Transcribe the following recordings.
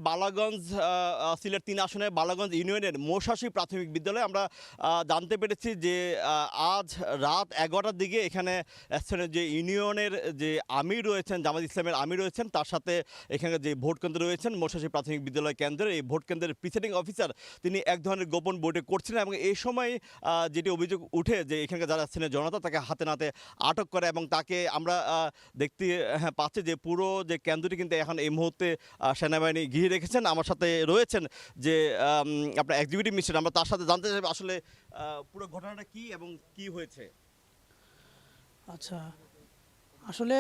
বালাগঞ্জ সিলেট ৩ আসনের বালাগঞ্জ ইউনিয়নের মোশাসী প্রাথমিক বিদ্যালয়ে আমরা জানতে পেরেছি যে আজ রাত ১১টার দিকে এখানে স্থানীয় যে ইউনিয়নের যে আমির রয়েছেন, জামাত ইসলামের আমির রয়েছেন, তার সাথে এখানে যে ভোট কেন্দ্র রয়েছেন মোশাসী প্রাথমিক বিদ্যালয় কেন্দ্রের এই ভোট কেন্দ্রের প্রিসাইডিং অফিসার তিনি এক ধরনের গোপন বৈঠক করছিলেন এবং এই সময় যেটি অভিযোগ উঠে যে এখানকার যারা স্থানীয় জনতা তাকে হাতে নাতে আটক করে এবং তাকে আমরা দেখতে পাচ্ছি যে পুরো যে কেন্দ্রটি কিন্তু এখন এই মুহূর্তে সেনাবাহিনী ঘিরে রেখেছেন। আমার সাথে রয়েছেন যে আপনার এক্সিকিউটিভ মিনিস্টার, আমরা তার সাথে জানতে চাইব আসলে পুরো ঘটনাটা কি এবং কি হয়েছে। আচ্ছা, আসলে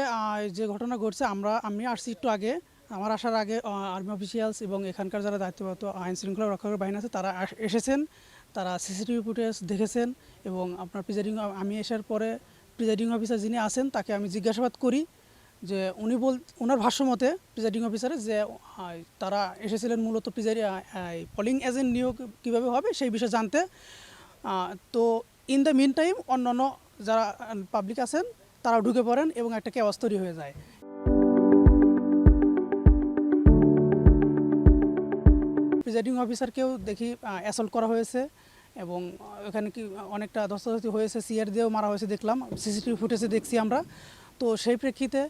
যে ঘটনা ঘটছে আমি আসছি একটু আগে। আমার আসার আগে আর্মি অফিসিয়ালস এবং এখানকার যারা দায়িত্বরত আইন শৃঙ্খলা রক্ষাকারী বাহিনী আছে তারা এসেছেন, তারা সিসিটিভি ফুটেজ দেখেছেন এবং আপনার আমি আসার পরে প্রিজাইডিং অফিসার যিনি আছেন তাকে আমি জিজ্ঞাসাবাদ করি যে ওনার ভাষ্য মতে প্রিজাইডিং অফিসারে যে তারা এসেছিলেন মূলত পোলিং এজেন্ট নিয়োগ কীভাবে হবে সেই বিষয়ে জানতে। তো ইন দ্য মিন টাইম অন্যান্য যারা পাবলিক আছেন তারাও ঢুকে পড়েন এবং একটা কেওয়াস তৈরি হয়ে যায়। প্রিজাইডিং অফিসারকেও দেখি অ্যাসল্ট করা হয়েছে এবং এখানে কি অনেকটা ধস্তাধস্তি হয়েছে, সিআর দিয়েও মারা হয়েছে দেখলাম, সিসিটিভি ফুটেজে দেখছি আমরা। তো সেই প্রেক্ষিতে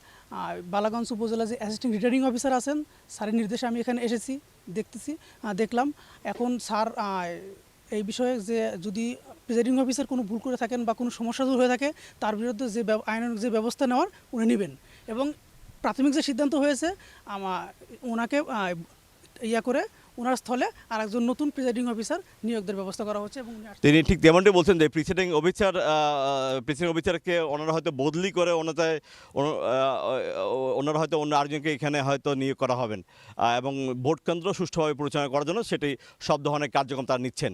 বালাগঞ্জ উপজেলা যে অ্যাসিস্ট্যান্ট রিটার্নিং অফিসার আছেন স্যারের নির্দেশে আমি এখানে এসেছি, দেখলাম। এখন স্যার এই বিষয়ে যে যদি প্রিজাইডিং অফিসার কোনো ভুল করে থাকেন বা কোনো সমস্যা দূর হয়ে থাকে তার বিরুদ্ধে যে আইনানুগ যে ব্যবস্থা নেওয়ার উনি নেবেন এবং প্রাথমিক যে সিদ্ধান্ত হয়েছে ওনাকে করে ওনার স্থলে আরেকজন নতুন প্রিজাইডিং অফিসার নিয়োগের ব্যবস্থা করা হচ্ছে এবং তিনি ঠিক তেমনটি বলছেন যে প্রিসাইডিং অফিসারকে ওনারা হয়তো বদলি করে ওনারা হয়তো অন্য আরেকজনকে এখানে হয়তো নিয়োগ করা হবেন এবং ভোট কেন্দ্র সুষ্ঠুভাবে পরিচালনা করার জন্য সেটি সব ধরনের কার্যক্রম তারা নিচ্ছেন।